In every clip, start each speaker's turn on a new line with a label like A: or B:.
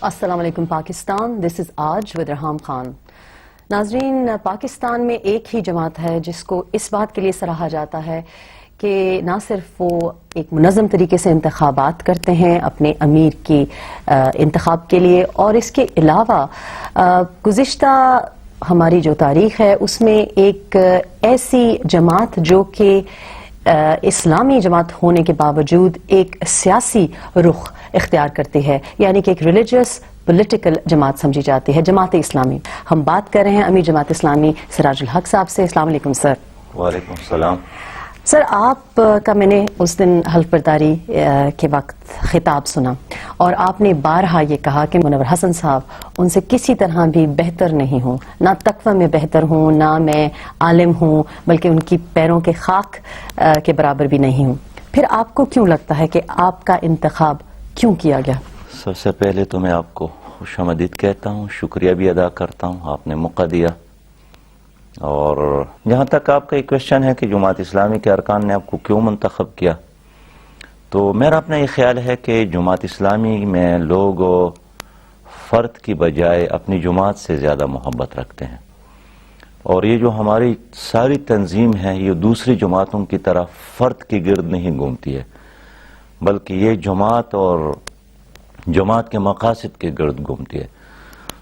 A: السلام علیکم پاکستان، دس از آج ود رحام خان۔ ناظرین، پاکستان میں ایک ہی جماعت ہے جس کو اس بات کے لیے سراہا جاتا ہے کہ نہ صرف وہ ایک منظم طریقے سے انتخابات کرتے ہیں اپنے امیر کی انتخاب کے لیے، اور اس کے علاوہ گزشتہ ہماری جو تاریخ ہے اس میں ایک ایسی جماعت جو کہ اسلامی جماعت ہونے کے باوجود ایک سیاسی رخ اختیار کرتی ہے، یعنی کہ ایک ریلیجیس پولیٹیکل جماعت سمجھی جاتی ہے، جماعت اسلامی۔ ہم بات کر رہے ہیں امیر جماعت اسلامی سراج الحق صاحب سے۔ السلام علیکم سر۔
B: وعلیکم السلام۔
A: سر، آپ کا میں نے اس دن حلف برداری کے وقت خطاب سنا اور آپ نے بارہا یہ کہا کہ منور حسن صاحب ان سے کسی طرح بھی بہتر نہیں ہوں، نہ تقوی میں بہتر ہوں، نہ میں عالم ہوں، بلکہ ان کی پیروں کے خاک کے برابر بھی نہیں ہوں۔ پھر آپ کو کیوں لگتا ہے کہ آپ کا انتخاب کیوں کیا گیا؟
B: سب سے پہلے تو میں آپ کو خوش آمدید کہتا ہوں، شکریہ بھی ادا کرتا ہوں، آپ نے موقع دیا۔ اور جہاں تک آپ کا یہ کوشچن ہے کہ جماعت اسلامی کے ارکان نے آپ کو کیوں منتخب کیا، تو میرا اپنا یہ خیال ہے کہ جماعت اسلامی میں لوگ فرد کی بجائے اپنی جماعت سے زیادہ محبت رکھتے ہیں، اور یہ جو ہماری ساری تنظیم ہے یہ دوسری جماعتوں کی طرح فرد کے گرد نہیں گھومتی ہے، بلکہ یہ جماعت اور جماعت کے مقاصد کے گرد گھومتی ہے۔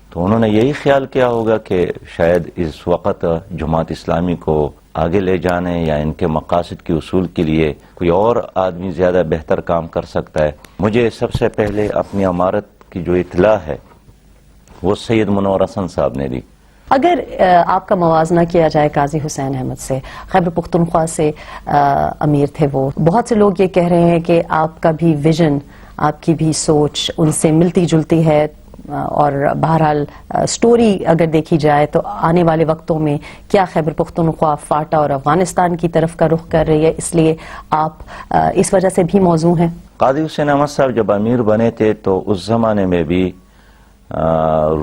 B: تو انہوں نے یہی خیال کیا ہوگا کہ شاید اس وقت جماعت اسلامی کو آگے لے جانے یا ان کے مقاصد کے اصول کے لیے کوئی اور آدمی زیادہ بہتر کام کر سکتا ہے۔ مجھے سب سے پہلے اپنی امارت کی جو اطلاع ہے وہ سید منور حسن صاحب نے دی۔
A: اگر آپ کا موازنہ کیا جائے قاضی حسین احمد سے، خیبر پختونخوا سے امیر تھے وہ، بہت سے لوگ یہ کہہ رہے ہیں کہ آپ کا بھی ویژن، آپ کی بھی سوچ ان سے ملتی جلتی ہے، اور بہرحال سٹوری اگر دیکھی جائے تو آنے والے وقتوں میں کیا خیبر پختونخوا فاٹا اور افغانستان کی طرف کا رخ کر رہی ہے، اس لیے آپ اس وجہ سے بھی موضوع ہیں۔
B: قاضی حسین احمد صاحب جب امیر بنے تھے تو اس زمانے میں بھی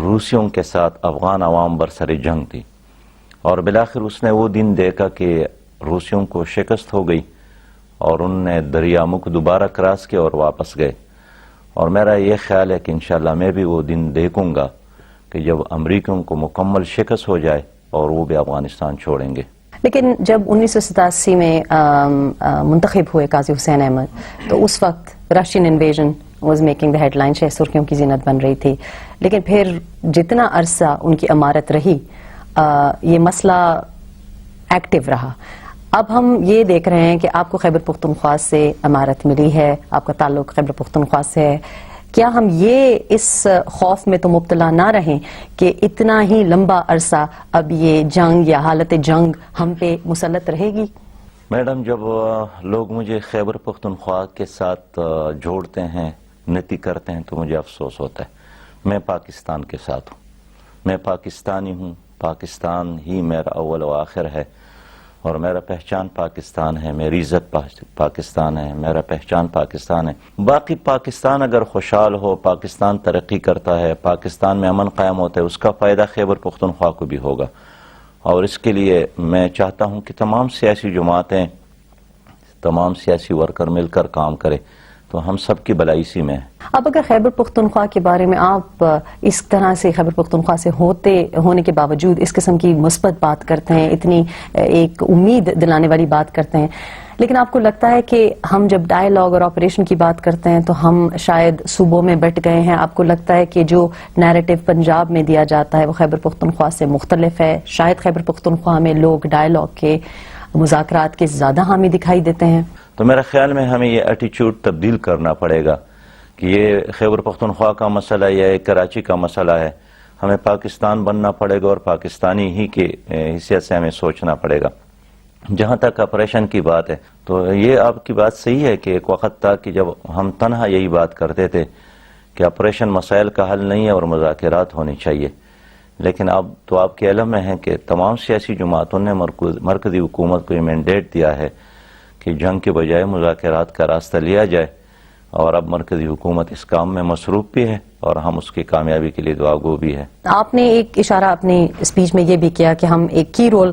B: روسیوں کے ساتھ افغان عوام برسر جنگ تھی، اور بالآخر اس نے وہ دن دیکھا کہ روسیوں کو شکست ہو گئی اور انہوں نے دریا مکھ دوبارہ کراس کیا اور واپس گئے۔ اور میرا یہ خیال ہے کہ انشاءاللہ میں بھی وہ دن دیکھوں گا کہ جب امریکیوں کو مکمل شکست ہو جائے اور وہ بھی افغانستان چھوڑیں گے۔
A: لیکن جب 1987 میں منتخب ہوئے قاضی حسین احمد تو اس وقت Russian invasion was making the headline, شہ سرخیوں کی زینت بن رہی تھی، لیکن پھر جتنا عرصہ ان کی امارت رہی یہ مسئلہ ایکٹیو رہا۔ اب ہم یہ دیکھ رہے ہیں کہ آپ کو خیبر پختونخوا سے امارت ملی ہے، آپ کا تعلق خیبر پختونخوا سے ہے، کیا ہم یہ اس خوف میں تو مبتلا نہ رہیں کہ اتنا ہی لمبا عرصہ اب یہ جنگ یا حالت جنگ ہم پہ مسلط رہے گی؟
B: میڈم، جب لوگ مجھے خیبر پختونخوا کے ساتھ جوڑتے ہیں، نتی کرتے ہیں، تو مجھے افسوس ہوتا ہے۔ میں پاکستان کے ساتھ ہوں، میں پاکستانی ہوں، پاکستان ہی میرا اول و آخر ہے، اور میرا پہچان پاکستان ہے، میری عزت پاکستان ہے، میرا پہچان پاکستان ہے۔ باقی پاکستان اگر خوشحال ہو، پاکستان ترقی کرتا ہے، پاکستان میں امن قائم ہوتا ہے، اس کا فائدہ خیبر پختونخوا کو بھی ہوگا، اور اس کے لیے میں چاہتا ہوں کہ تمام سیاسی جماعتیں، تمام سیاسی ورکر مل کر کام کرے، تو ہم سب کی بھلائی اسی میں ہے۔
A: اب اگر خیبر پختونخوا کے بارے میں آپ اس طرح سے خیبر پختونخوا سے ہونے کے باوجود اس قسم کی مثبت بات کرتے ہیں، اتنی ایک امید دلانے والی بات کرتے ہیں، لیکن آپ کو لگتا ہے کہ ہم جب ڈائیلاگ اور آپریشن کی بات کرتے ہیں تو ہم شاید صوبوں میں بٹ گئے ہیں؟ آپ کو لگتا ہے کہ جو نیریٹو پنجاب میں دیا جاتا ہے وہ خیبر پختونخوا سے مختلف ہے؟ شاید خیبر پختونخوا میں لوگ ڈائیلاگ کے، مذاکرات کے زیادہ حامی دکھائی دیتے ہیں؟
B: تو میرے خیال میں ہمیں یہ ایٹیچیوڈ تبدیل کرنا پڑے گا کہ یہ خیبر پختونخوا کا مسئلہ یا کراچی کا مسئلہ ہے، ہمیں پاکستان بننا پڑے گا اور پاکستانی ہی کی حیثیت سے ہمیں سوچنا پڑے گا۔ جہاں تک آپریشن کی بات ہے تو یہ آپ کی بات صحیح ہے کہ ایک وقت تھا کہ جب ہم تنہا یہی بات کرتے تھے کہ آپریشن مسائل کا حل نہیں ہے اور مذاکرات ہونی چاہیے، لیکن اب تو آپ کے علم میں ہے کہ تمام سیاسی جماعتوں نے مرکزی حکومت کو یہ مینڈیٹ دیا ہے کہ جنگ کے بجائے مذاکرات کا راستہ لیا جائے، اور اب مرکزی حکومت اس کام میں مصروف بھی ہے اور ہم اس کی کامیابی کے لیے دعا گو بھی ہے۔
A: آپ نے ایک اشارہ اپنی اسپیچ میں یہ بھی کیا کہ ہم ایک کی رول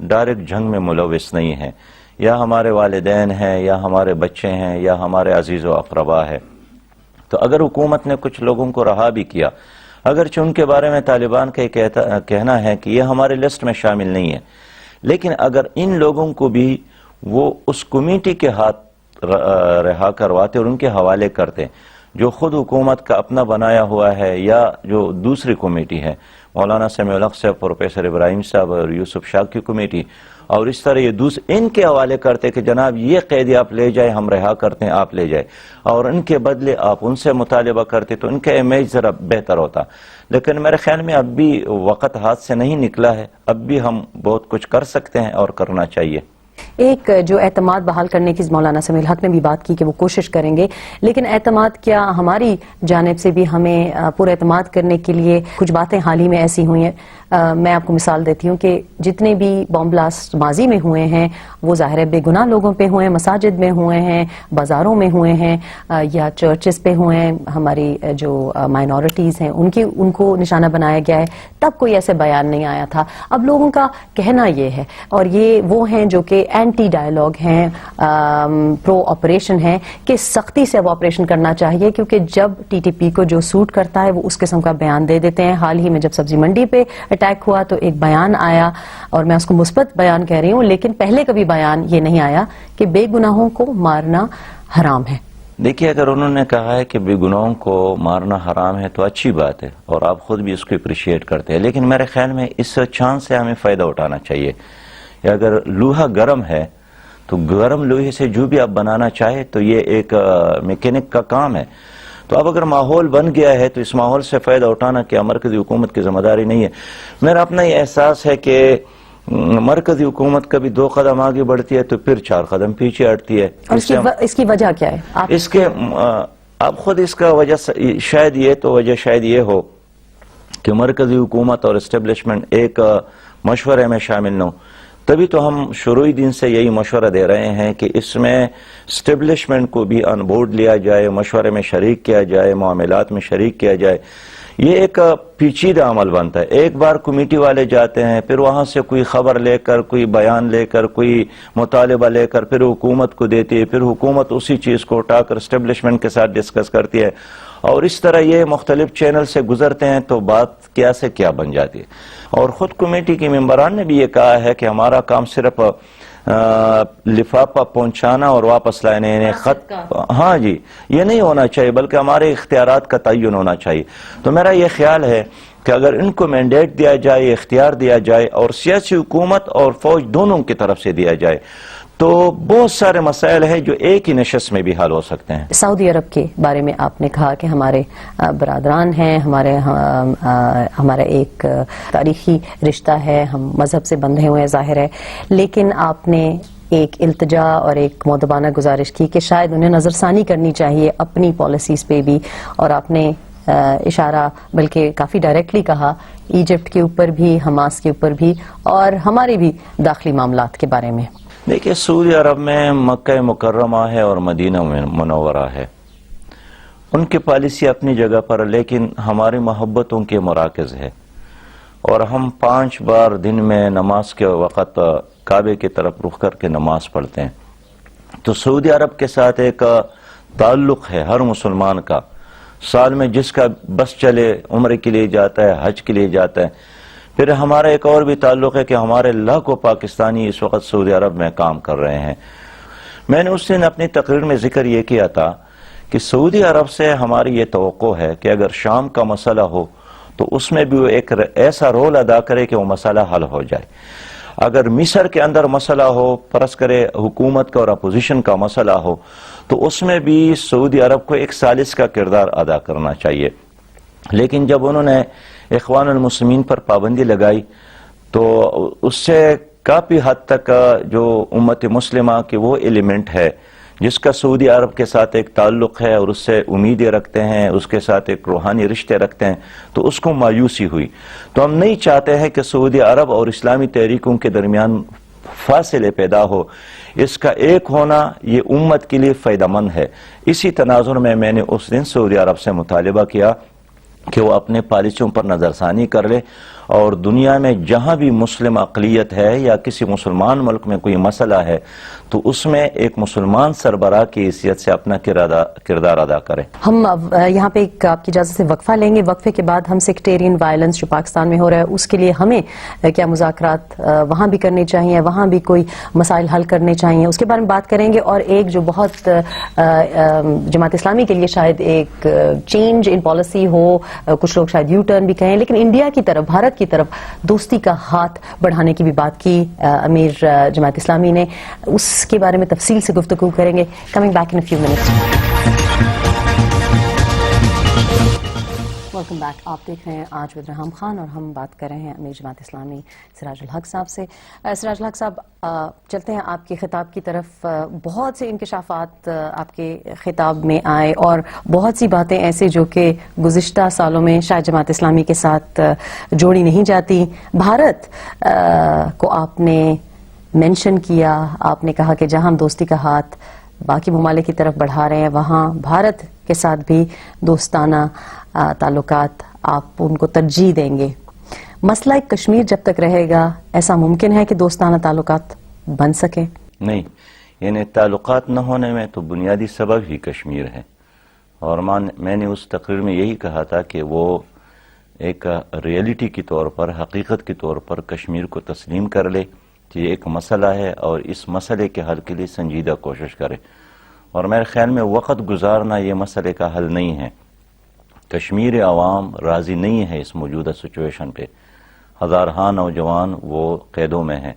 B: ڈائریکٹ جنگ میں ملوث نہیں ہیں، یا ہمارے والدین ہیں، یا ہمارے بچے ہیں، یا ہمارے عزیز و اقربا ہے. تو اگر حکومت نے کچھ لوگوں کو رہا بھی کیا، اگرچہ ان کے بارے میں طالبان کا کہنا ہے کہ یہ ہمارے لسٹ میں شامل نہیں ہے، لیکن اگر ان لوگوں کو بھی وہ اس کمیٹی کے ہاتھ رہا کرواتے اور ان کے حوالے کرتے جو خود حکومت کا اپنا بنایا ہوا ہے، یا جو دوسری کمیٹی ہے، مولانا سمیع الحق صاحب، پروفیسر ابراہیم صاحب اور یوسف شاہ کی کمیٹی، اور اس طرح یہ ان کے حوالے کرتے کہ جناب یہ قیدی آپ لے جائے، ہم رہا کرتے ہیں، آپ لے جائے، اور ان کے بدلے آپ ان سے مطالبہ کرتے تو ان کا امیج ذرا بہتر ہوتا. لیکن میرے خیال میں اب بھی وقت ہاتھ سے نہیں نکلا ہے، اب بھی ہم بہت کچھ کر سکتے ہیں اور کرنا چاہیے.
A: ایک جو اعتماد بحال کرنے کی مولانا سمیع الحق نے بھی بات کی کہ وہ کوشش کریں گے، لیکن اعتماد کیا ہماری جانب سے بھی ہمیں پورا اعتماد کرنے کے لیے کچھ باتیں حال ہی میں ایسی ہوئی ہیں. میں آپ کو مثال دیتی ہوں کہ جتنے بھی بم بلاسٹ ماضی میں ہوئے ہیں وہ ظاہر ہے بے گناہ لوگوں پہ ہوئے ہیں، مساجد میں ہوئے ہیں، بازاروں میں ہوئے ہیں، یا چرچز پہ ہوئے ہیں، ہماری جو مائنورٹیز ہیں ان کو نشانہ بنایا گیا ہے. تب کوئی ایسے بیان نہیں آیا تھا. اب لوگوں کا کہنا یہ ہے، اور یہ وہ ہیں جو کہ اینٹی ڈائیلاگ ہیں، پرو آپریشن ہیں، کہ سختی سے اب آپریشن کرنا چاہیے، کیونکہ جب ٹی ٹی پی کو جو سوٹ کرتا ہے وہ اس قسم کا بیان دے دیتے ہیں. حال ہی میں جب سبزی منڈی پہ اٹیک ہوا تو ایک بیان آیا، اور میں اس کو مثبت بیان کہہ رہی ہوں، لیکن پہلے کبھی بیان یہ نہیں آیا کہ بے گناہوں کو مارنا حرام ہے.
B: دیکھیے، اگر انہوں نے کہا ہے کہ بے گناہوں کو مارنا حرام ہے تو اچھی بات ہے، اور آپ خود بھی اس کو اپریشیٹ کرتے ہیں، لیکن میرے خیال میں اس چانس سے ہمیں فائدہ اٹھانا چاہیے. اگر لوہا گرم ہے تو گرم لوہے سے جو بھی آپ بنانا چاہے تو یہ ایک میکینک کا کام ہے. تو اب اگر ماحول بن گیا ہے تو اس ماحول سے فائدہ اٹھانا کیا مرکزی حکومت کی ذمہ داری نہیں ہے؟ میرا اپنا یہ احساس ہے کہ مرکزی حکومت کبھی 2 قدم آگے بڑھتی ہے تو پھر 4 قدم پیچھے ہٹتی ہے.
A: اور اس کی وجہ کیا ہے؟
B: اس کے آپ خود اس کا وجہ شاید یہ ہو کہ مرکزی حکومت اور اسٹیبلشمنٹ ایک مشورے میں شامل نہ ہو. تبھی تو ہم شروعی دن سے یہی مشورہ دے رہے ہیں کہ اس میں اسٹیبلشمنٹ کو بھی آن بورڈ لیا جائے، مشورے میں شریک کیا جائے، معاملات میں شریک کیا جائے. یہ ایک پیچیدہ عمل بنتا ہے. ایک بار کمیٹی والے جاتے ہیں، پھر وہاں سے کوئی خبر لے کر، کوئی بیان لے کر، کوئی مطالبہ لے کر پھر حکومت کو دیتی ہے، پھر حکومت اسی چیز کو اٹھا کر اسٹیبلشمنٹ کے ساتھ ڈسکس کرتی ہے، اور اس طرح یہ مختلف چینل سے گزرتے ہیں تو بات کیا سے کیا بن جاتی ہے. اور خود کمیٹی کے ممبران نے بھی یہ کہا ہے کہ ہمارا کام صرف لفافہ پہنچانا اور واپس لانے، خط، ہاں جی، یہ نہیں ہونا چاہیے، بلکہ ہمارے اختیارات کا تعین ہونا چاہیے. تو میرا یہ خیال ہے کہ اگر ان کو مینڈیٹ دیا جائے، اختیار دیا جائے، اور سیاسی حکومت اور فوج دونوں کی طرف سے دیا جائے تو بہت سارے مسائل ہیں جو ایک ہی نشست میں بھی حل ہو سکتے ہیں.
A: سعودی عرب کے بارے میں آپ نے کہا کہ ہمارے برادران ہیں، ہمارا ایک تاریخی رشتہ ہے، ہم مذہب سے بندھے ہوئے ہیں، ظاہر ہے، لیکن آپ نے ایک التجا اور ایک مؤدبانہ گزارش کی کہ شاید انہیں نظر ثانی کرنی چاہیے اپنی پالیسیز پہ بھی، اور آپ نے اشارہ بلکہ کافی ڈائریکٹلی کہا ایجپٹ کے اوپر بھی، حماس کے اوپر بھی، اور ہمارے بھی داخلی معاملات کے بارے میں.
B: دیکھیے، سعودی عرب میں مکہ مکرمہ ہے اور مدینہ منورہ ہے، ان کی پالیسی اپنی جگہ پر، لیکن ہماری محبتوں کے مراکز ہے، اور ہم 5 بار دن میں نماز کے وقت کعبے کی طرف رخ کر کے نماز پڑھتے ہیں. تو سعودی عرب کے ساتھ ایک تعلق ہے ہر مسلمان کا. سال میں جس کا بس چلے عمرے کے لیے جاتا ہے، حج کے لیے جاتا ہے. پھر ہمارا ایک اور بھی تعلق ہے کہ ہمارے لاکھوں پاکستانی اس وقت سعودی عرب میں کام کر رہے ہیں. میں نے اس دن اپنی تقریر میں ذکر یہ کیا تھا کہ سعودی عرب سے ہماری یہ توقع ہے کہ اگر شام کا مسئلہ ہو تو اس میں بھی وہ ایک ایسا رول ادا کرے کہ وہ مسئلہ حل ہو جائے. اگر مصر کے اندر مسئلہ ہو، فرض کرے حکومت کا اور اپوزیشن کا مسئلہ ہو، تو اس میں بھی سعودی عرب کو ایک ثالث کا کردار ادا کرنا چاہیے. لیکن جب انہوں نے اخوان المسلمین پر پابندی لگائی تو اس سے کافی حد تک جو امت مسلمہ کی وہ ایلیمنٹ ہے جس کا سعودی عرب کے ساتھ ایک تعلق ہے اور اس سے امیدیں رکھتے ہیں، اس کے ساتھ ایک روحانی رشتے رکھتے ہیں، تو اس کو مایوسی ہوئی. تو ہم نہیں چاہتے ہیں کہ سعودی عرب اور اسلامی تحریکوں کے درمیان فاصلے پیدا ہو. اس کا ایک ہونا یہ امت کے لیے فائدہ مند ہے. اسی تناظر میں نے اس دن سعودی عرب سے مطالبہ کیا کہ وہ اپنے پالیسیوں پر نظر ثانی کر لے اور دنیا میں جہاں بھی مسلم اقلیت ہے یا کسی مسلمان ملک میں کوئی مسئلہ ہے تو اس میں ایک مسلمان سربراہ کی حیثیت سے اپنا کردار ادا کرے.
A: ہم یہاں پہ ایک آپ کی اجازت سے وقفہ لیں گے. وقفے کے بعد ہم سیکٹیرین وائلنس جو پاکستان میں ہو رہا ہے اس کے لیے ہمیں کیا مذاکرات وہاں بھی کرنے چاہیے, وہاں بھی کوئی مسائل حل کرنے چاہیے, اس کے بارے میں بات کریں گے. اور ایک جو بہت جماعت اسلامی کے لیے شاید ایک چینج ان پالیسی ہو, کچھ لوگ شاید یو ٹرن بھی کہیں, لیکن انڈیا کی طرف, بھارت کی طرف دوستی کا ہاتھ بڑھانے کی بھی بات کی امیر جماعت اسلامی نے. اس کے بارے میں تفصیل سے گفتگو کریں گے. Coming back in few minutes. Welcome back. آپ دیکھ رہے ہیں آج ود ریحام خان اور ہم بات کر رہے ہیں امیر جماعت اسلامی سراج الحق صاحب سے. سراج الحق صاحب, چلتے ہیں آپ کے خطاب کی طرف. بہت سے انکشافات آپ کے خطاب میں آئے اور بہت سی باتیں ایسے جو کہ گزشتہ سالوں میں شاید جماعت اسلامی کے ساتھ جوڑی نہیں جاتی. بھارت کو آپ نے مینشن کیا, آپ نے کہا کہ جہاں ہم دوستی کا ہاتھ باقی ممالک کی طرف بڑھا رہے ہیں وہاں بھارت کے ساتھ بھی دوستانہ تعلقات آپ ان کو ترجیح دیں گے. مسئلہ کشمیر جب تک رہے گا ایسا ممکن ہے کہ دوستانہ تعلقات بن سکیں؟
B: نہیں, یعنی تعلقات نہ ہونے میں تو بنیادی سبب ہی کشمیر ہے. اور میں نے اس تقریر میں یہی کہا تھا کہ وہ ایک ریئلٹی کے طور پر, حقیقت کے طور پر کشمیر کو تسلیم کر لے کہ یہ ایک مسئلہ ہے اور اس مسئلے کے حل کے لیے سنجیدہ کوشش کرے. اور میرے خیال میں وقت گزارنا یہ مسئلے کا حل نہیں ہے. کشمیر عوام راضی نہیں ہے اس موجودہ سچویشن پہ. ہزارہا نوجوان وہ قیدوں میں ہیں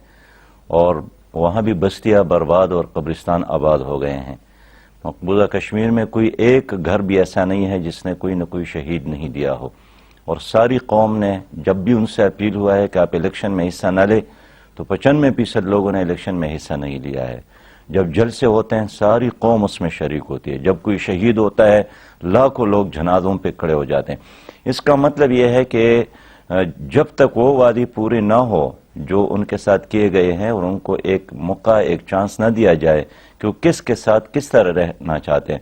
B: اور وہاں بھی بستیاں برباد اور قبرستان آباد ہو گئے ہیں. مقبوضہ کشمیر میں کوئی ایک گھر بھی ایسا نہیں ہے جس نے کوئی نہ کوئی شہید نہیں دیا ہو. اور ساری قوم نے جب بھی ان سے اپیل ہوا ہے کہ آپ الیکشن میں حصہ نہ لے تو 95% لوگوں نے الیکشن میں حصہ نہیں لیا ہے. جب جلسے ہوتے ہیں ساری قوم اس میں شریک ہوتی ہے. جب کوئی شہید ہوتا ہے لاکھوں لوگ جنازوں پہ کھڑے ہو جاتے ہیں. اس کا مطلب یہ ہے کہ جب تک وہ وعدے پورے نہ ہو جو ان کے ساتھ کیے گئے ہیں اور ان کو ایک موقع, ایک چانس نہ دیا جائے کہ وہ کس کے ساتھ کس طرح رہنا چاہتے ہیں.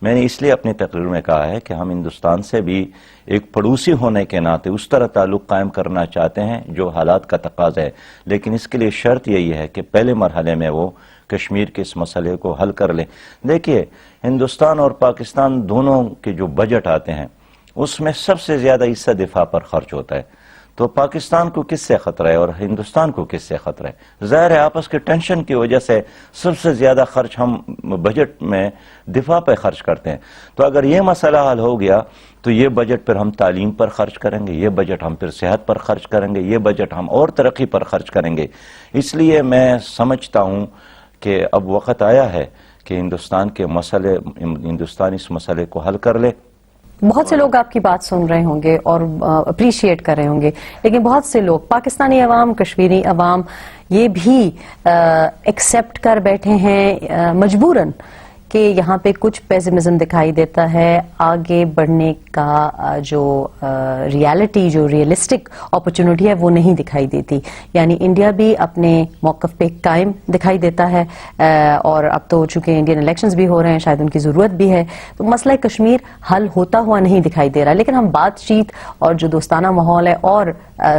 B: میں نے اس لیے اپنی تقریر میں کہا ہے کہ ہم ہندوستان سے بھی ایک پڑوسی ہونے کے ناطے اس طرح تعلق قائم کرنا چاہتے ہیں جو حالات کا تقاضا ہے. لیکن اس کے لیے شرط یہی ہے کہ پہلے مرحلے میں وہ کشمیر کے اس مسئلے کو حل کر لیں. دیکھیے, ہندوستان اور پاکستان دونوں کے جو بجٹ آتے ہیں اس میں سب سے زیادہ حصہ دفاع پر خرچ ہوتا ہے. تو پاکستان کو کس سے خطرہ ہے اور ہندوستان کو کس سے خطرہ ہے؟ ظاہر ہے آپس کے ٹینشن کی وجہ سے سب سے زیادہ خرچ ہم بجٹ میں دفاع پہ خرچ کرتے ہیں. تو اگر یہ مسئلہ حل ہو گیا تو یہ بجٹ پھر ہم تعلیم پر خرچ کریں گے, یہ بجٹ ہم پھر صحت پر خرچ کریں گے, یہ بجٹ ہم اور ترقی پر خرچ کریں گے. اس لیے میں سمجھتا ہوں کہ اب وقت آیا ہے کہ ہندوستان اس مسئلے کو حل کر لے.
A: بہت سے لوگ آپ کی بات سن رہے ہوں گے اور اپریشیٹ کر رہے ہوں گے, لیکن بہت سے لوگ, پاکستانی عوام, کشمیری عوام, یہ بھی ایکسیپٹ کر بیٹھے ہیں مجبوراً کہ یہاں پہ کچھ پیسمزم دکھائی دیتا ہے. آگے بڑھنے کا جو ریالٹی, جو ریئلسٹک اپرچونٹی ہے وہ نہیں دکھائی دیتی. یعنی انڈیا بھی اپنے موقف پہ قائم دکھائی دیتا ہے اور اب تو چونکہ انڈین الیکشنز بھی ہو رہے ہیں, شاید ان کی ضرورت بھی ہے, تو مسئلہ کشمیر حل ہوتا ہوا نہیں دکھائی دے رہا. لیکن ہم بات چیت اور جو دوستانہ ماحول ہے اور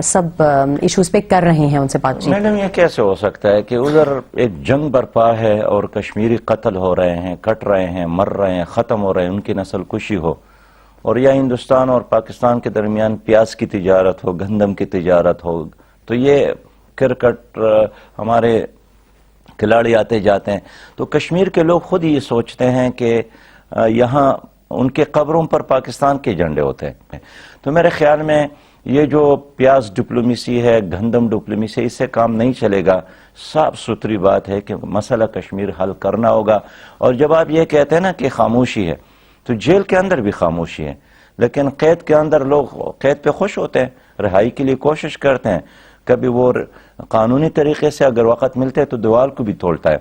A: سب ایشوز پہ کر رہے ہیں ان سے بات چیت.
B: میڈم, یہ کیسے ہو سکتا ہے کہ ادھر ایک جنگ برپا ہے اور کشمیری قتل ہو رہے ہیں, کٹ رہے ہیں, مر رہے ہیں, ختم ہو رہے ہیں, ان کی نسل کشی ہو, اور یا ہندوستان اور پاکستان کے درمیان پیاز کی تجارت ہو, گندم کی تجارت ہو, تو یہ کرکٹ ہمارے کھلاڑی آتے جاتے ہیں. تو کشمیر کے لوگ خود ہی یہ سوچتے ہیں کہ یہاں ان کے قبروں پر پاکستان کے جھنڈے ہوتے ہیں. تو میرے خیال میں یہ جو پیاز ڈپلومیسی ہے, گندم ڈپلومیسی, اس سے کام نہیں چلے گا. صاف ستھری بات ہے کہ مسئلہ کشمیر حل کرنا ہوگا. اور جب آپ یہ کہتے ہیں نا کہ خاموشی ہے, تو جیل کے اندر بھی خاموشی ہے, لیکن قید کے اندر لوگ قید پہ خوش ہوتے ہیں, رہائی کے لیے کوشش کرتے ہیں. کبھی وہ قانونی طریقے سے اگر وقت ملتے تو دیوار کو بھی توڑتا ہے.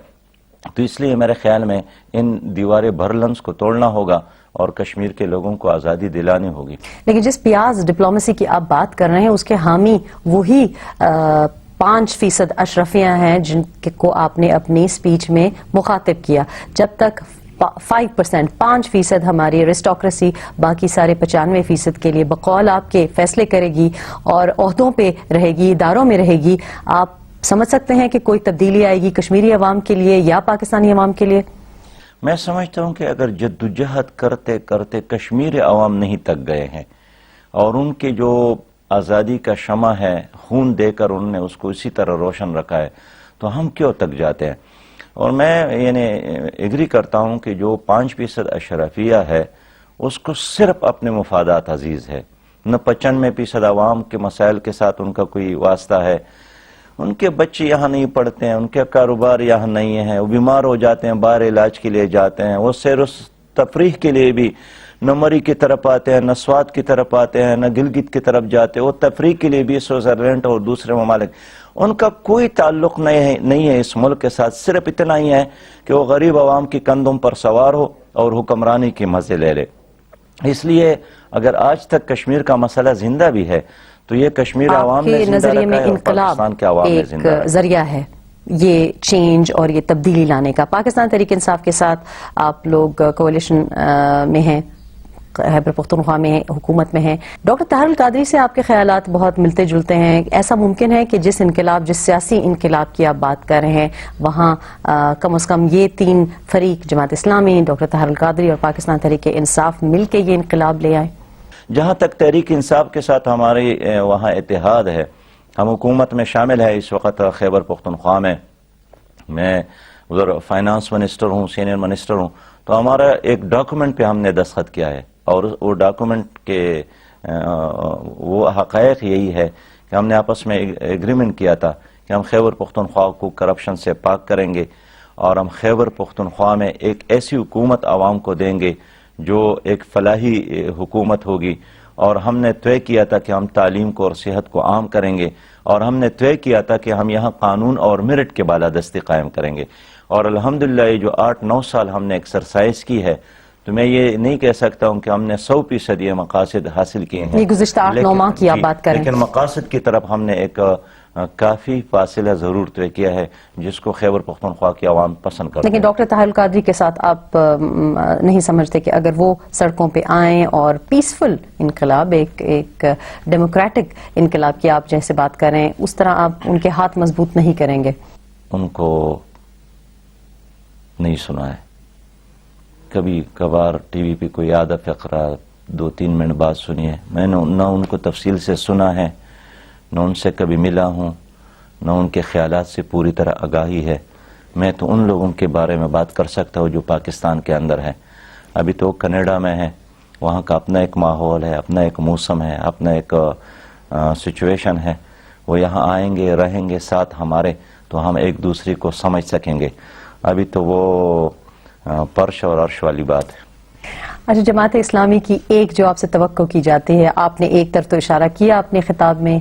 B: تو اس لیے میرے خیال میں ان دیوار برلنس کو توڑنا ہوگا اور کشمیر کے لوگوں کو آزادی دلانی ہوگی.
A: لیکن جس پیاز ڈپلومیسی کی آپ بات کر رہے ہیں اس کے حامی وہی 5% اشرفیاں ہیں جن کو آپ نے اپنی سپیچ میں مخاطب کیا. جب تک 5%, 5% ہماری ارسٹوکریسی باقی سارے 95% کے لیے بقول آپ کے فیصلے کرے گی اور عہدوں پہ رہے گی، اداروں میں رہے گی، آپ سمجھ سکتے ہیں کہ کوئی تبدیلی آئے گی کشمیری عوام کے لیے یا پاکستانی عوام کے لیے؟
B: میں سمجھتا ہوں کہ اگر جدوجہد کرتے کرتے کشمیر عوام نہیں تک گئے ہیں اور ان کے جو آزادی کا شمع ہے خون دے کر انہوں نے اس کو اسی طرح روشن رکھا ہے تو ہم کیوں تک جاتے ہیں؟ اور میں ایگری کرتا ہوں کہ جو 5% اشرفیہ ہے اس کو صرف اپنے مفادات عزیز ہے، نہ 95% عوام کے مسائل کے ساتھ ان کا کوئی واسطہ ہے۔ ان کے بچے یہاں نہیں پڑھتے ہیں، ان کے کاروبار یہاں نہیں ہے، وہ بیمار ہو جاتے ہیں، باہر علاج کے لیے جاتے ہیں، وہ سیر و تفریح کے لیے بھی نہ مری کی طرف آتے ہیں، نہ سوات کی طرف آتے ہیں، نہ گلگت کی طرف جاتے ہیں، وہ تفریح کے لیے بھی سوئٹزرلینڈ اور دوسرے ممالک، ان کا کوئی تعلق نہیں ہے اس ملک کے ساتھ، صرف اتنا ہی ہے کہ وہ غریب عوام کی کندھوں پر سوار ہو اور حکمرانی کی مزے لے لے۔ اس لیے اگر آج تک کشمیر کا مسئلہ زندہ بھی ہے تو یہ کشمیر عوام نے زندہ
A: نظریے میں
B: رکھا ہے اور
A: انقلاب
B: پاکستان کے عوام نے زندہ
A: ایک ذریعہ ہے یہ چینج اور یہ تبدیلی لانے کا۔ پاکستان تحریک انصاف کے ساتھ آپ لوگ کوalition میں ہیں، خیبر پختونخوا میں ہیں، حکومت میں ہیں۔ ڈاکٹر طاہر القادری سے آپ کے خیالات بہت ملتے جلتے ہیں۔ ایسا ممکن ہے کہ جس سیاسی انقلاب کی آپ بات کر رہے ہیں وہاں کم از کم یہ 3 فریق جماعت اسلامی، ڈاکٹر طاہر القادری اور پاکستان تحریک انصاف مل کے یہ انقلاب لے آئے؟
B: جہاں تک تحریک انصاف کے ساتھ ہماری وہاں اتحاد ہے، ہم حکومت میں شامل ہے اس وقت خیبر پختونخوا میں، میں ادھر فائنانس منسٹر ہوں، سینئر منسٹر ہوں، تو ہمارا ایک ڈاکومنٹ پہ ہم نے دستخط کیا ہے اور وہ ڈاکومنٹ کے وہ حقائق یہی ہے کہ ہم نے آپس میں ایگریمنٹ کیا تھا کہ ہم خیبر پختونخوا کو کرپشن سے پاک کریں گے اور ہم خیبر پختونخوا میں ایک ایسی حکومت عوام کو دیں گے جو ایک فلاحی حکومت ہوگی، اور ہم نے طے کیا تھا کہ ہم تعلیم کو اور صحت کو عام کریں گے، اور ہم نے طے کیا تھا کہ ہم یہاں قانون اور میرٹ کے بالادستی قائم کریں گے۔ اور الحمدللہ یہ جو 8-9 سال ہم نے ایکسرسائز کی ہے تو میں یہ نہیں کہہ سکتا ہوں کہ ہم نے 100% یہ مقاصد حاصل کیے ہیں،
A: یہ گزشتہ 8-9 ماہ کی آپ بات کریں،
B: لیکن مقاصد کی طرف ہم نے ایک کافی فاصلہ ضرور طے کیا ہے جس کو خیبر پختونخوا کی عوام پسند کرتے ہیں۔
A: لیکن ڈاکٹر طاہر القادری کے ساتھ آپ نہیں سمجھتے کہ اگر وہ سڑکوں پہ آئیں اور پیسفل انقلاب، ایک ڈیموکریٹک انقلاب کی آپ جیسے بات کریں، اس طرح آپ ان کے ہاتھ مضبوط نہیں کریں گے؟
B: ان کو نہیں سنا ہے، کبھی کبھار ٹی وی پہ کوئی آدھا فقرہ 2-3 منٹ بعد سنی ہے، میں نے نہ ان کو تفصیل سے سنا ہے، نہ ان سے کبھی ملا ہوں، نہ ان کے خیالات سے پوری طرح آگاہی ہے۔ میں تو ان لوگوں کے بارے میں بات کر سکتا ہوں جو پاکستان کے اندر ہیں۔ ابھی تو کینیڈا میں ہے، وہاں کا اپنا ایک ماحول ہے، اپنا ایک موسم ہے، اپنا ایک سچویشن ہے، وہ یہاں آئیں گے، رہیں گے ساتھ ہمارے تو ہم ایک دوسرے کو سمجھ سکیں گے۔ ابھی تو وہ پرش اور عرش والی بات ہے۔
A: اچھا، جماعت اسلامی کی ایک جو آپ سے توقع کی جاتی ہے، آپ نے ایک طرف تو اشارہ کیا اپنے خطاب میں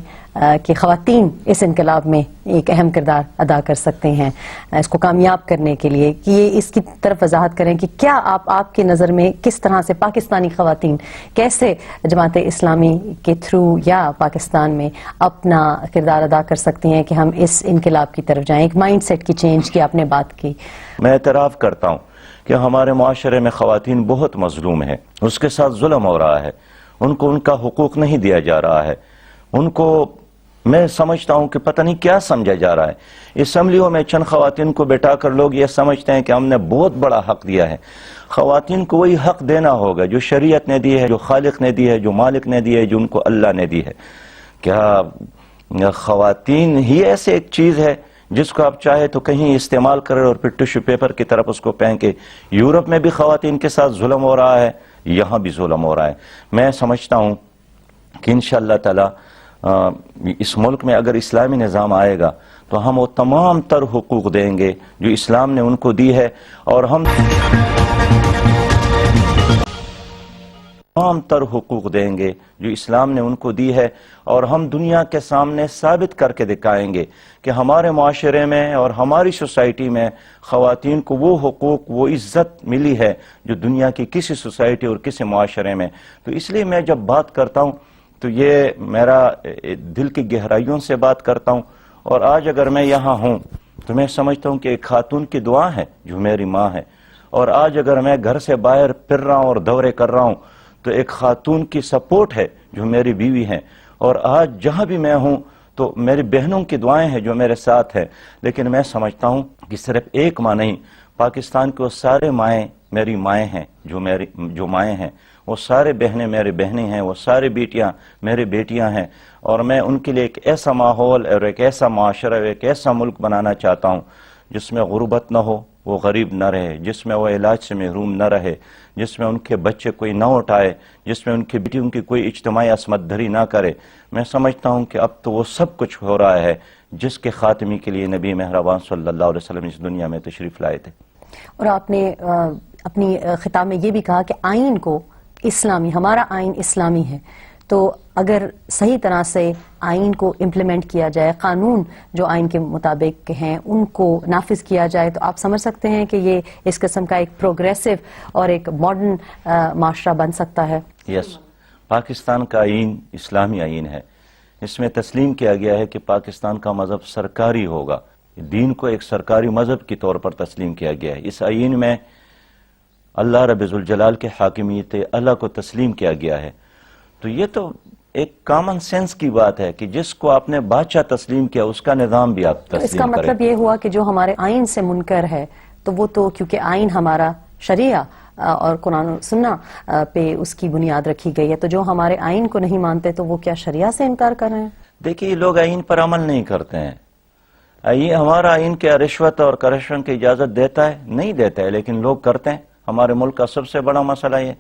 A: کہ خواتین اس انقلاب میں ایک اہم کردار ادا کر سکتے ہیں اس کو کامیاب کرنے کے لیے، کہ یہ اس کی طرف وضاحت کریں کہ کیا آپ کی نظر میں کس طرح سے پاکستانی خواتین کیسے جماعت اسلامی کے تھرو یا پاکستان میں اپنا کردار ادا کر سکتی ہیں کہ ہم اس انقلاب کی طرف جائیں؟ ایک مائنڈ سیٹ کی چینج کی آپ نے بات کی۔
B: میں اعتراف کرتا ہوں کہ ہمارے معاشرے میں خواتین بہت مظلوم ہیں، اس کے ساتھ ظلم ہو رہا ہے، ان کو ان کا حقوق نہیں دیا جا رہا ہے، ان کو میں سمجھتا ہوں کہ پتہ نہیں کیا سمجھا جا رہا ہے۔ اسمبلیوں میں چند خواتین کو بٹھا کر لوگ یہ سمجھتے ہیں کہ ہم نے بہت بڑا حق دیا ہے۔ خواتین کو وہی حق دینا ہوگا جو شریعت نے دی ہے، جو خالق نے دی ہے، جو مالک نے دی ہے، جو ان کو اللہ نے دی ہے۔ کیا خواتین ہی ایسے ایک چیز ہے جس کو آپ چاہے تو کہیں استعمال کرے اور پھر ٹشو پیپر کی طرف اس کو پھینکے؟ یورپ میں بھی خواتین کے ساتھ ظلم ہو رہا ہے، یہاں بھی ظلم ہو رہا ہے۔ میں سمجھتا ہوں کہ انشاءاللہ تعالی اس ملک میں اگر اسلامی نظام آئے گا تو ہم وہ تمام تر حقوق دیں گے جو اسلام نے ان کو دی ہے، اور ہم تمام تر حقوق دیں گے جو اسلام نے ان کو دی ہے، اور ہم دنیا کے سامنے ثابت کر کے دکھائیں گے کہ ہمارے معاشرے میں اور ہماری سوسائٹی میں خواتین کو وہ حقوق، وہ عزت ملی ہے جو دنیا کی کسی سوسائٹی اور کسی معاشرے میں۔ تو اس لیے میں جب بات کرتا ہوں تو یہ میرا دل کی گہرائیوں سے بات کرتا ہوں، اور آج اگر میں یہاں ہوں تو میں سمجھتا ہوں کہ ایک خاتون کی دعا ہے جو میری ماں ہے، اور آج اگر میں گھر سے باہر پھر رہا ہوں اور دورے کر رہا ہوں تو ایک خاتون کی سپورٹ ہے جو میری بیوی ہیں، اور آج جہاں بھی میں ہوں تو میری بہنوں کی دعائیں ہیں جو میرے ساتھ ہیں. لیکن میں سمجھتا ہوں کہ صرف ایک ماں نہیں، پاکستان کے وہ سارے مائیں میری مائیں ہیں، جو مائیں ہیں وہ سارے بہنیں میری بہنیں ہیں، وہ سارے بیٹیاں میری بیٹیاں ہیں، اور میں ان کے لیے ایک ایسا ماحول اور ایک ایسا معاشرہ، ایک ایسا ملک بنانا چاہتا ہوں جس میں غربت نہ ہو، وہ غریب نہ رہے، جس میں وہ علاج سے محروم نہ رہے، جس میں ان کے بچے کوئی نہ اٹھائے، جس میں ان کی بیٹیوں کی کوئی اجتماعی عصمت دری نہ کرے. میں سمجھتا ہوں کہ اب تو وہ سب کچھ ہو رہا ہے جس کے خاتمے کے لیے نبی مہربان صلی اللہ علیہ وسلم اس دنیا میں تشریف لائے تھے.
A: اور آپ نے اپنی خطاب میں یہ بھی کہا کہ آئین کو اسلامی، ہمارا آئین اسلامی ہے، تو اگر صحیح طرح سے آئین کو امپلیمنٹ کیا جائے، قانون جو آئین کے مطابق ہیں ان کو نافذ کیا جائے، تو آپ سمجھ سکتے ہیں کہ یہ اس قسم کا ایک پروگریسو اور ایک ماڈرن معاشرہ بن سکتا ہے.
B: یس، پاکستان کا آئین اسلامی آئین ہے. اس میں تسلیم کیا گیا ہے کہ پاکستان کا مذہب سرکاری ہوگا، دین کو ایک سرکاری مذہب کے طور پر تسلیم کیا گیا ہے. اس آئین میں اللہ رب ذوالجلال کے حاکمیت اللہ کو تسلیم کیا گیا ہے. تو یہ تو ایک کامن سینس کی بات ہے کہ جس کو آپ نے بادشاہ تسلیم کیا اس کا نظام بھی آپ تسلیم کریں.
A: اس کا مطلب یہ ہوا کہ جو ہمارے آئین سے منکر ہے تو وہ تو کیونکہ آئین ہمارا شریعہ اور قرآن و سنہ پہ اس کی بنیاد رکھی گئی ہے، تو جو ہمارے آئین کو نہیں مانتے تو وہ کیا شریعہ سے انکار کر رہے ہیں؟
B: دیکھیے، لوگ آئین پر عمل نہیں کرتے ہیں. ہمارا آئین کیا رشوت اور کرپشن کی اجازت دیتا ہے؟ نہیں دیتا ہے، لیکن لوگ کرتے ہیں. ہمارے ملک کا سب سے بڑا مسئلہ یہ،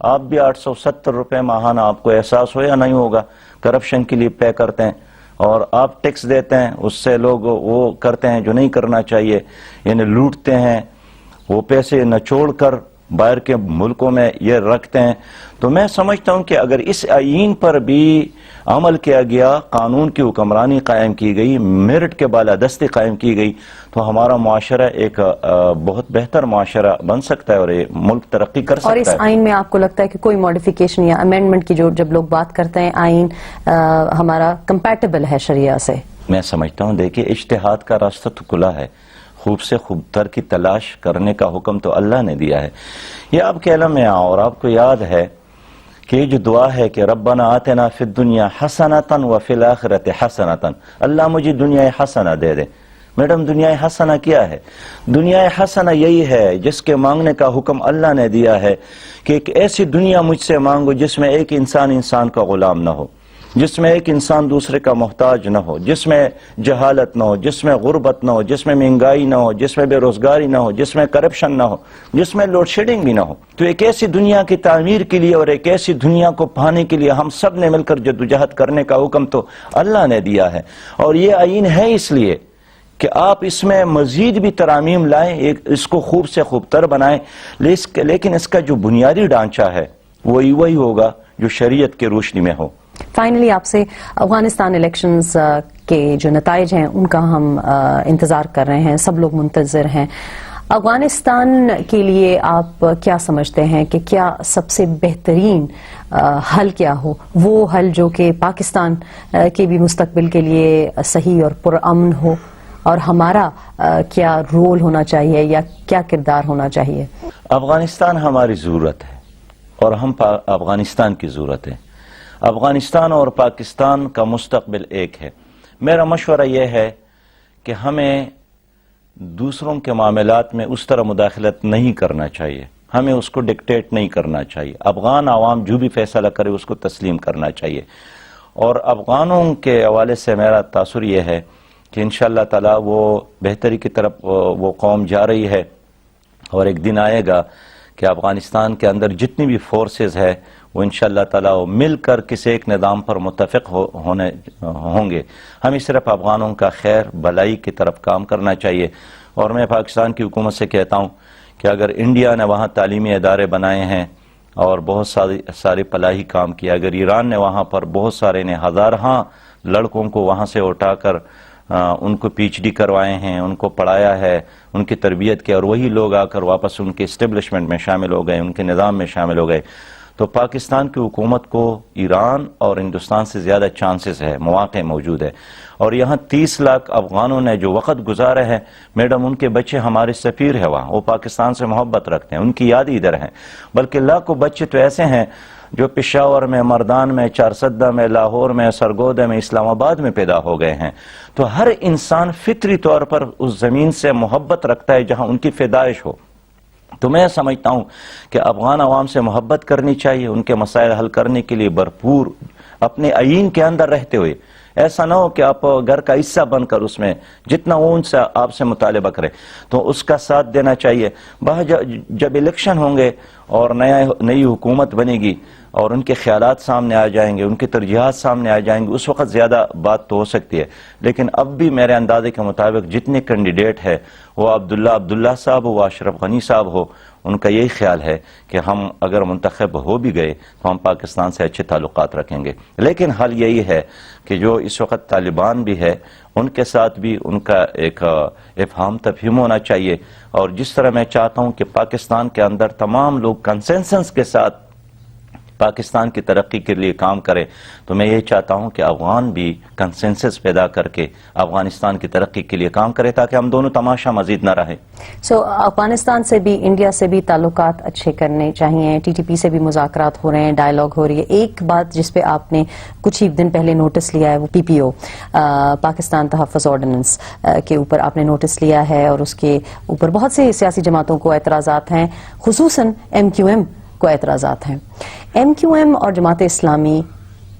B: آپ بھی 870 روپے ماہانہ آپ کو احساس ہو یا نہیں ہوگا کرپشن کے لیے پے کرتے ہیں، اور آپ ٹیکس دیتے ہیں، اس سے لوگ وہ کرتے ہیں جو نہیں کرنا چاہیے، یعنی لوٹتے ہیں، وہ پیسے نچوڑ کر باہر کے ملکوں میں یہ رکھتے ہیں. تو میں سمجھتا ہوں کہ اگر اس آئین پر بھی عمل کیا گیا، قانون کی حکمرانی قائم کی گئی، میرٹ کے بالادستی قائم کی گئی، تو ہمارا معاشرہ ایک بہت بہتر معاشرہ بن سکتا ہے اور یہ ملک ترقی کر سکتا ہے.
A: اور اس آئین میں آپ کو لگتا ہے کہ کوئی ماڈیفیکیشن یا امینڈمنٹ کی جو جب لوگ بات کرتے ہیں آئین ہمارا کمپیٹیبل ہے شریعہ سے؟
B: میں سمجھتا ہوں، دیکھیے، اجتہاد کا راستہ تو کھلا ہے، خوب سے خوب تر کی تلاش کرنے کا حکم تو اللہ نے دیا ہے. یہ آپ کے علم میں اور آپ کو یاد ہے کہ یہ جو دعا ہے کہ ربنا آتنا فی الدنیا حسنۃ وفی الآخرۃ حسنۃ، اللہ مجھے دنیا حسنہ دے دے. میڈم، دنیا حسنہ کیا ہے؟ دنیا حسنہ یہی ہے جس کے مانگنے کا حکم اللہ نے دیا ہے کہ ایک ایسی دنیا مجھ سے مانگو جس میں ایک انسان کا غلام نہ ہو، جس میں ایک انسان دوسرے کا محتاج نہ ہو، جس میں جہالت نہ ہو، جس میں غربت نہ ہو، جس میں مہنگائی نہ ہو، جس میں بے روزگاری نہ ہو، جس میں کرپشن نہ ہو، جس میں لوڈ شیڈنگ بھی نہ ہو. تو ایک ایسی دنیا کی تعمیر کے لیے اور ایک ایسی دنیا کو پانے کے لیے ہم سب نے مل کر جدوجہد کرنے کا حکم تو اللہ نے دیا ہے. اور یہ آئین ہے اس لیے کہ آپ اس میں مزید بھی ترامیم لائیں، اس کو خوب سے خوب تر بنائیں، لیکن اس کا جو بنیادی ڈھانچہ ہے وہی ہوگا جو شریعت کی روشنی میں ہو.
A: فائنلی آپ سے افغانستان الیکشنز کے جو نتائج ہیں ان کا ہم انتظار کر رہے ہیں، سب لوگ منتظر ہیں. افغانستان کے لیے آپ کیا سمجھتے ہیں کہ کیا سب سے بہترین حل کیا ہو، وہ حل جو کہ پاکستان کے بھی مستقبل کے لیے صحیح اور پرامن ہو، اور ہمارا کیا رول ہونا چاہیے یا کیا کردار ہونا چاہیے؟
B: افغانستان ہماری ضرورت ہے اور ہم افغانستان کی ضرورت ہے. افغانستان اور پاکستان کا مستقبل ایک ہے. میرا مشورہ یہ ہے کہ ہمیں دوسروں کے معاملات میں اس طرح مداخلت نہیں کرنا چاہیے، ہمیں اس کو ڈکٹیٹ نہیں کرنا چاہیے. افغان عوام جو بھی فیصلہ کرے اس کو تسلیم کرنا چاہیے. اور افغانوں کے حوالے سے میرا تاثر یہ ہے کہ انشاءاللہ تعالی وہ بہتری کی طرف وہ قوم جا رہی ہے، اور ایک دن آئے گا کہ افغانستان کے اندر جتنی بھی فورسز ہے وہ انشاءاللہ تعالی وہ مل کر کسی ایک نظام پر متفق ہوں گے. ہمیں صرف افغانوں کا خیر بھلائی کی طرف کام کرنا چاہیے. اور میں پاکستان کی حکومت سے کہتا ہوں کہ اگر انڈیا نے وہاں تعلیمی ادارے بنائے ہیں اور بہت سارے فلاحی کام کیا، اگر ایران نے وہاں پر بہت سارے نے ہزارہاں لڑکوں کو وہاں سے اٹھا کر ان کو پی ایچ ڈی کروائے ہیں، ان کو پڑھایا ہے، ان کی تربیت کی، اور وہی لوگ آ کر واپس ان کے اسٹیبلشمنٹ میں شامل ہو گئے، ان کے نظام میں شامل ہو گئے، تو پاکستان کی حکومت کو ایران اور ہندوستان سے زیادہ چانسز ہے، مواقع موجود ہے. اور یہاں 30 لاکھ افغانوں نے جو وقت گزارے ہیں، میڈم ان کے بچے ہمارے سفیر ہیں وہاں، وہ پاکستان سے محبت رکھتے ہیں، ان کی یاد ادھر ہیں. بلکہ لاکھوں بچے تو ایسے ہیں جو پشاور میں، مردان میں، چارسدہ میں، لاہور میں، سرگودہ میں، اسلام آباد میں پیدا ہو گئے ہیں. تو ہر انسان فطری طور پر اس زمین سے محبت رکھتا ہے جہاں ان کی پیدائش ہو. تو میں سمجھتا ہوں کہ افغان عوام سے محبت کرنی چاہیے، ان کے مسائل حل کرنے کے لیے بھرپور اپنے آئین کے اندر رہتے ہوئے. ایسا نہ ہو کہ آپ گھر کا حصہ بن کر اس میں جتنا وہ ان سے آپ سے مطالبہ کرے تو اس کا ساتھ دینا چاہیے. جب الیکشن ہوں گے اور نئی حکومت بنے گی اور ان کے خیالات سامنے آ جائیں گے، ان کی ترجیحات سامنے آ جائیں گے، اس وقت زیادہ بات تو ہو سکتی ہے. لیکن اب بھی میرے اندازے کے مطابق جتنے کینڈیڈیٹ ہے، وہ عبداللہ صاحب ہو، وہ اشرف غنی صاحب ہو، ان کا یہی خیال ہے کہ ہم اگر منتخب ہو بھی گئے تو ہم پاکستان سے اچھے تعلقات رکھیں گے. لیکن حل یہی ہے کہ جو اس وقت طالبان بھی ہے ان کے ساتھ بھی ان کا ایک افہام تفہیم ہونا چاہیے. اور جس طرح میں چاہتا ہوں کہ پاکستان کے اندر تمام لوگ کنسنسس کے ساتھ پاکستان کی ترقی کے لیے کام کرے، تو میں یہ چاہتا ہوں کہ افغان بھی کنسنسس پیدا کر کے افغانستان کی ترقی کے لیے کام کرے تاکہ ہم دونوں تماشا مزید نہ رہے.
A: افغانستان سے بھی، انڈیا سے بھی تعلقات اچھے کرنے چاہیے. ٹی ٹی پی سے بھی مذاکرات ہو رہے ہیں، ڈائیلاگ ہو رہی ہے. ایک بات جس پہ آپ نے کچھ ہی دن پہلے نوٹس لیا ہے وہ پی پی او، پاکستان تحفظ آرڈیننس کے اوپر آپ نے نوٹس لیا ہے، اور اس کے اوپر بہت سے سیاسی جماعتوں کو اعتراضات ہیں، خصوصاً ایم کیو ایم کو اعتراضات ہیں. ایم کیو ایم اور جماعت اسلامی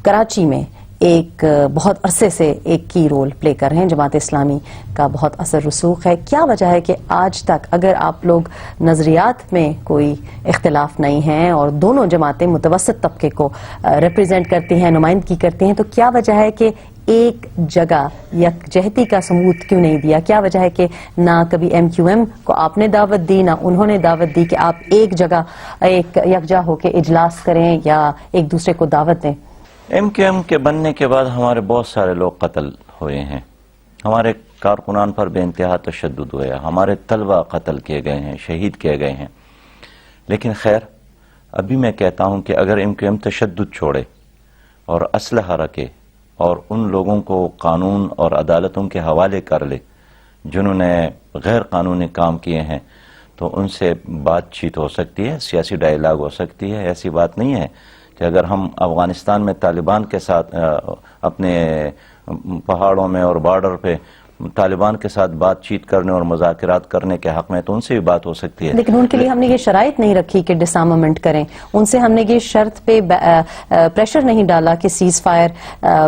A: کراچی میں ایک بہت عرصے سے ایک کی رول پلے کر رہے ہیں. جماعت اسلامی کا بہت اثر رسوخ ہے. کیا وجہ ہے کہ آج تک اگر آپ لوگ نظریات میں کوئی اختلاف نہیں ہیں اور دونوں جماعتیں متوسط طبقے کو ریپرزینٹ کرتی ہیں، نمائندگی کرتی ہیں، تو کیا وجہ ہے کہ ایک جگہ یکجہتی کا ثبوت کیوں نہیں دیا؟ کیا وجہ ہے کہ نہ کبھی ایم کیو ایم کو آپ نے دعوت دی، نہ انہوں نے دعوت دی کہ آپ ایک جگہ ایک یکجا ہو کے اجلاس کریں یا ایک دوسرے کو دعوت دیں؟
B: ایم کیو ایم کے بننے کے بعد ہمارے بہت سارے لوگ قتل ہوئے ہیں، ہمارے کارکنان پر بے انتہا تشدد ہوا، ہمارے طلبہ قتل کیے گئے ہیں، شہید کیے گئے ہیں. لیکن خیر، ابھی میں کہتا ہوں کہ اگر ایم کیو ایم تشدد چھوڑے اور اسلحہ رکھے اور ان لوگوں کو قانون اور عدالتوں کے حوالے کر لے جنہوں نے غیر قانونی کام کیے ہیں، تو ان سے بات چیت ہو سکتی ہے، سیاسی ڈائیلاگ ہو سکتی ہے. ایسی بات نہیں ہے کہ اگر ہم افغانستان میں طالبان کے ساتھ اپنے پہاڑوں میں اور بارڈر پہ طالبان کے ساتھ بات چیت کرنے اور مذاکرات کرنے کے حق میں تو ان سے بھی بات ہو سکتی ہے.
A: لیکن ان کے لیے ہم نے یہ شرائط نہیں رکھی کہ ڈسارمامنٹ کریں، ان سے ہم نے یہ شرط پہ پریشر نہیں ڈالا کہ سیز فائر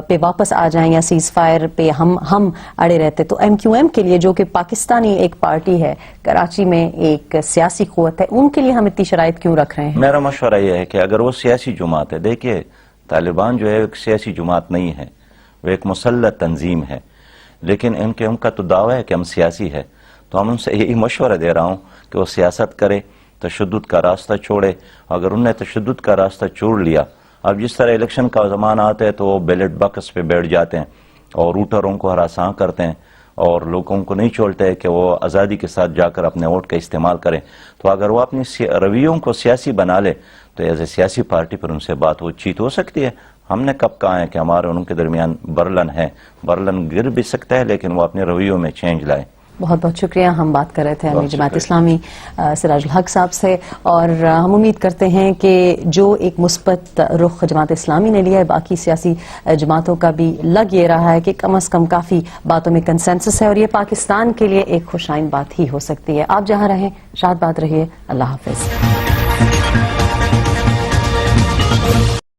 A: پہ واپس آ جائیں یا سیز فائر پہ ہم اڑے رہتے. تو ایم کیو ایم کے لیے جو کہ پاکستانی ایک پارٹی ہے، کراچی میں ایک سیاسی قوت ہے، ان کے لیے ہم اتنی شرائط کیوں رکھ رہے ہیں؟
B: میرا مشورہ یہ ہے کہ اگر وہ سیاسی جماعت ہے، دیکھیے طالبان جو ہے ایک سیاسی جماعت نہیں ہے، وہ ایک مسلح تنظیم ہے. لیکن ان کے ان کا تو دعویٰ ہے کہ ہم سیاسی ہے، تو ہم ان سے یہی مشورہ دے رہا ہوں کہ وہ سیاست کرے، تشدد کا راستہ چھوڑے. اگر انہوں نے تشدد کا راستہ چھوڑ لیا، اب جس طرح الیکشن کا زمانہ آتا ہے تو وہ بیلٹ باکس پہ بیٹھ جاتے ہیں اور ووٹروں کو ہراساں کرتے ہیں اور لوگوں کو نہیں چھوڑتے کہ وہ آزادی کے ساتھ جا کر اپنے ووٹ کا استعمال کریں. تو اگر وہ اپنی رویوں کو سیاسی بنا لے تو ایز اے سیاسی پارٹی پر ان سے بات چیت ہو سکتی ہے. ہم نے کب کہا ہے کہ ہمارے ان کے درمیان برلن ہے؟ برلن گر بھی سکتا ہے لیکن وہ اپنے رویوں میں چینج لائے.
A: بہت بہت شکریہ. ہم بات کر رہے تھے امیر جماعت اسلامی سراج الحق صاحب سے، اور ہم امید کرتے ہیں کہ جو ایک مثبت رخ جماعت اسلامی نے لیا ہے، باقی سیاسی جماعتوں کا بھی لگ یہ رہا ہے کہ کم از کم کافی باتوں میں کنسنسس ہے، اور یہ پاکستان کے لیے ایک خوشائن بات ہی ہو سکتی ہے. آپ جہاں رہیں شاد باد رہیے. اللہ حافظ.